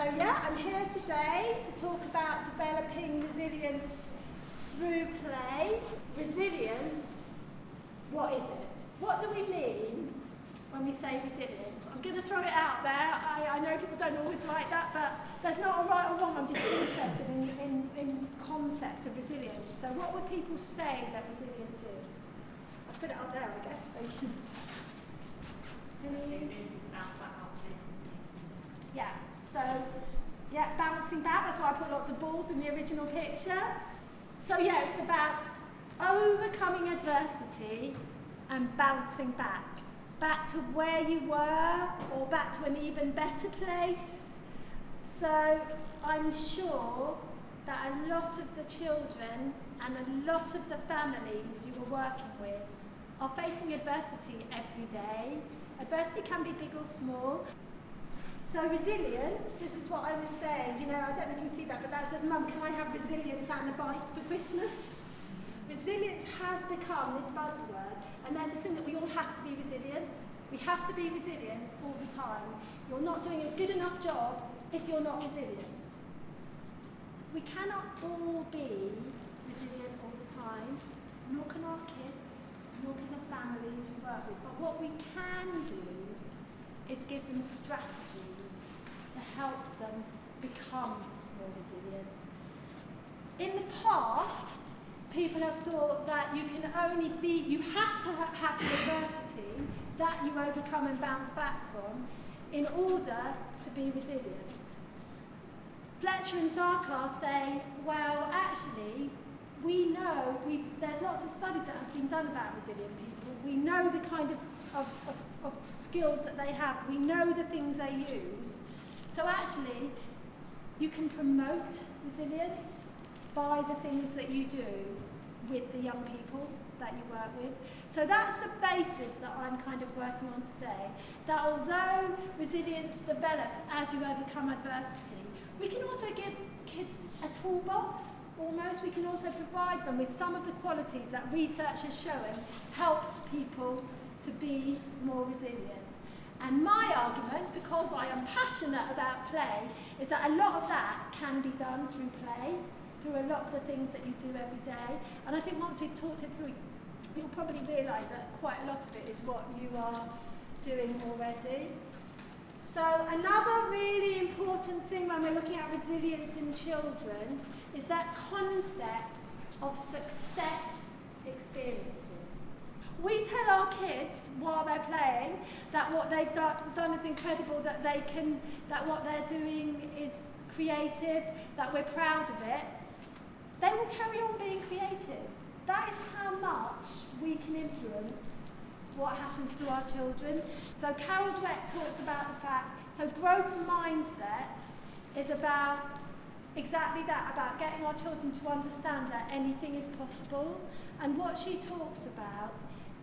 I'm here today to talk about developing resilience through play. Resilience, what is it? What do we mean when we say resilience? I'm going to throw it out there. I know people don't always like that, but there's not a right or wrong. I'm just interested in concepts of resilience. So what would people say that resilience is? I'll put it up there, I guess. So you can... bouncing back, that's why I put lots of balls in the original picture. So it's about overcoming adversity and bouncing back to where you were or back to an even better place. So I'm sure that a lot of the children and a lot of the families you were working with are facing adversity every day. Adversity can be big or small. So resilience, this is what I was saying, I don't know if you can see that, but that says, Mum, can I have resilience and a bike for Christmas? Resilience has become this buzzword, and there's this thing that we all have to be resilient. We have to be resilient all the time. You're not doing a good enough job if you're not resilient. We cannot all be resilient all the time, nor can our kids, nor can the families you work with. But what we can do is give them strategies to help them become more resilient. In the past, people have thought that you have to have the adversity that you overcome and bounce back from in order to be resilient. Fletcher and Sarkar say, well, actually, we know, there's lots of studies that have been done about resilient people. We know the kind of skills that they have. We know the things they use. So actually, you can promote resilience by the things that you do with the young people that you work with. So that's the basis that I'm kind of working on today, that although resilience develops as you overcome adversity, we can also give kids a toolbox, almost. We can also provide them with some of the qualities that research has shown help people to be more resilient. And my argument, because I am passionate about play, is that a lot of that can be done through play, through a lot of the things that you do every day. And I think once we've talked it through, you'll probably realise that quite a lot of it is what you are doing already. So another really important thing when we're looking at resilience in children is that concept of success experiences. We tell our kids while they're playing that what they've done is incredible, that what they're doing is creative, that we're proud of it. They will carry on being creative. That is how much we can influence what happens to our children. So Carol Dweck talks about the fact, so growth mindset is about exactly that, about getting our children to understand that anything is possible. And what she talks about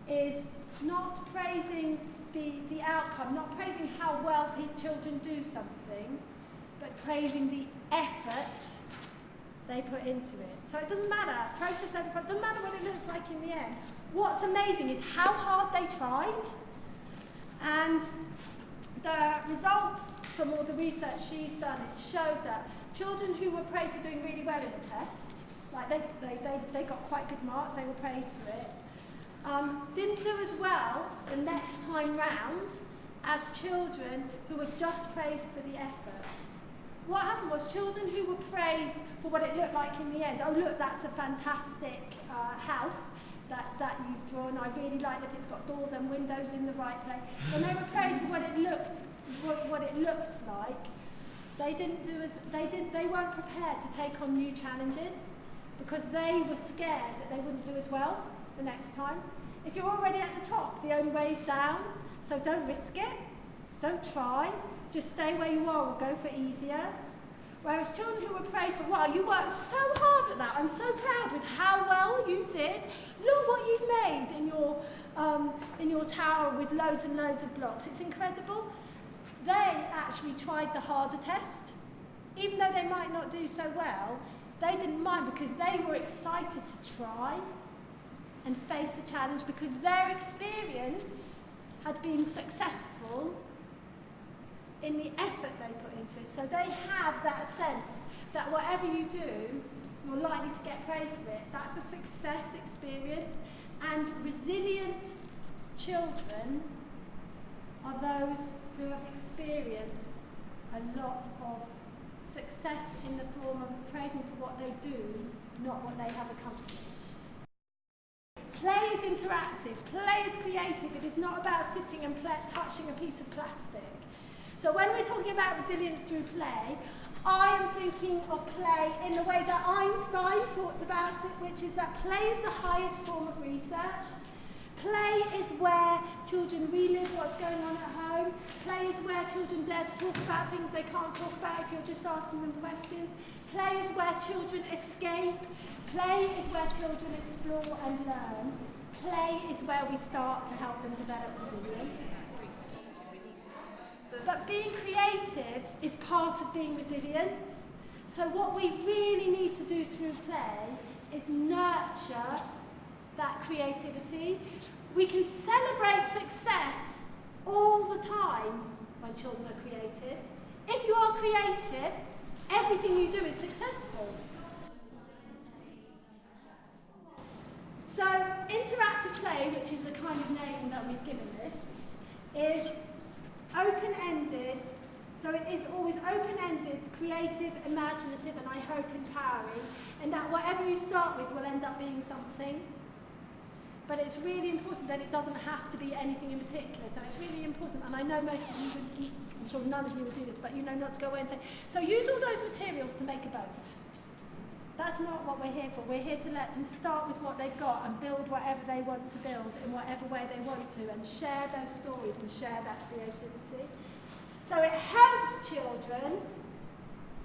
is not praising the outcome, not praising how well children do something, but praising the effort they put into it. So it doesn't matter, process over product, doesn't matter what it looks like in the end. What's amazing is how hard they tried, and the results from all the research she's done, it showed that children who were praised for doing really well in a test, like they got quite good marks, they were praised for it, didn't do as well the next time round as children who were just praised for the effort. What happened was children who were praised for what it looked like in the end, oh look, that's a fantastic house that you've drawn, I really like that it's got doors and windows in the right place. When they were praised for what it looked like, they weren't prepared to take on new challenges because they were scared that they wouldn't do as well the next time. If you're already at the top, the only way is down, so don't risk it, don't try, just stay where you are or go for easier. Whereas children who were praised for, wow, you worked so hard at that, I'm so proud with how well you did, look what you've made in your tower with loads and loads of blocks, it's incredible. They actually tried the harder test. Even though they might not do so well, they didn't mind because they were excited to try and face the challenge because their experience had been successful in the effort they put into it. So they have that sense that whatever you do, you're likely to get praise for it. That's a success experience. And resilient children are those who have experienced a lot of success in the form of praising for what they do, not what they have accomplished. Play is interactive, play is creative. It is not about sitting and touching a piece of plastic. So when we're talking about resilience through play, I am thinking of play in the way that Einstein talked about it, which is that play is the highest form of research. Play is where children relive what's going on at home. Play is where children dare to talk about things they can't talk about if you're just asking them questions. Play is where children escape. Play is where children explore and learn. Play is where we start to help them develop resilience. But being creative is part of being resilient. So what we really need to do through play is nurture that creativity. We can celebrate success all the time when children are creative. If you are creative, everything you do is successful. So interactive play, which is the kind of name that we've given this, is open-ended. So it is always open-ended, creative, imaginative, and I hope empowering, and that whatever you start with will end up being something. But it's really important that it doesn't have to be anything in particular. So it's really important, and I know most of you, I'm sure none of you will do this, but you know not to go away and say, so use all those materials to make a boat. That's not what we're here for. We're here to let them start with what they've got and build whatever they want to build in whatever way they want to, and share those stories and share that creativity. So it helps children.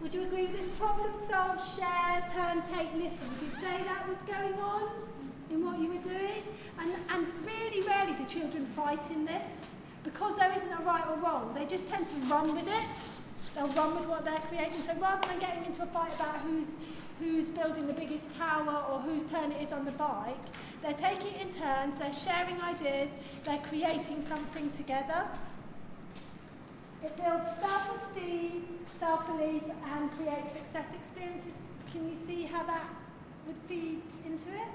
Would you agree with this? Problem solve, share, turn, take, listen. Would you say that was going on in what you were doing? And really rarely do children fight in this, because there isn't a right or wrong. They just tend to run with it. They'll run with what they're creating. So rather than getting into a fight about who's building the biggest tower or whose turn it is on the bike, they're taking it in turns, they're sharing ideas, they're creating something together. It builds self-esteem, self-belief, and creates success experiences. Can you see how that would feed into it?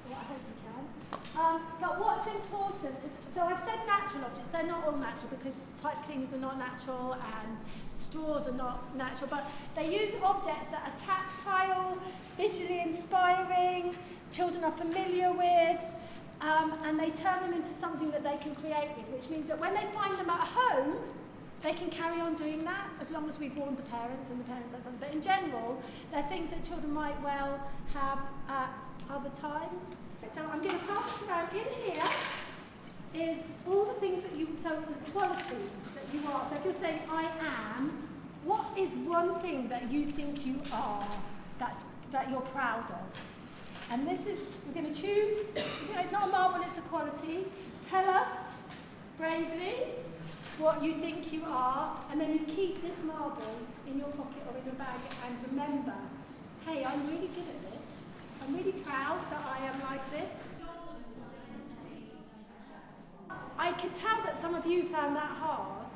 Well, I hope you can. But what's important is, so I've said natural objects, they're not all natural because pipe cleaners are not natural and straws are not natural, but they use objects that are tactile, visually inspiring, children are familiar with, and they turn them into something that they can create with, which means that when they find them at home, they can carry on doing that as long as we've warned the parents and the parents have something. But in general, they're things that children might well have at other times. So I'm going to pass this around. In here is all the things that you, so the qualities that you are. So if you're saying I am, what is one thing that you think you are that you're proud of? And this is, we're going to choose, it's not a marble, it's a quality. Tell us bravely what you think you are, and then you keep this marble in your pocket or in your bag and remember, hey, I'm really good at this. I'm really proud that I am like this. I could tell that some of you found that hard.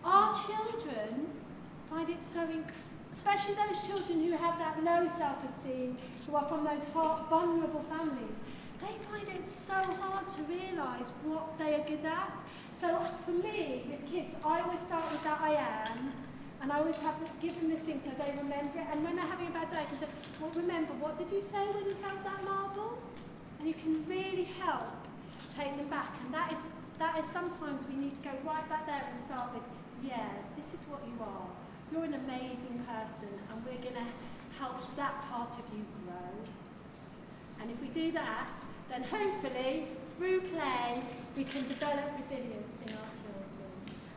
Our children find it so especially those children who have that low self-esteem, who are from those vulnerable families, they find it so hard to realise what they are good at. So for me, with kids, I always start with that I am, and I always have given this thing so they remember it. And when they're having a bad day, I can say, well, remember, what did you say when you held that marble? And you can really help take them back. And that is sometimes we need to go right back there and start with, yeah, this is what you are. You're an amazing person, and we're going to help that part of you grow. And if we do that, then hopefully, through play, we can develop resilience in our children.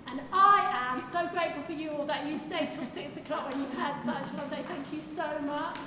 And I am so grateful for you all that you stayed till 6 o'clock when you've had such a long day. Thank you so much.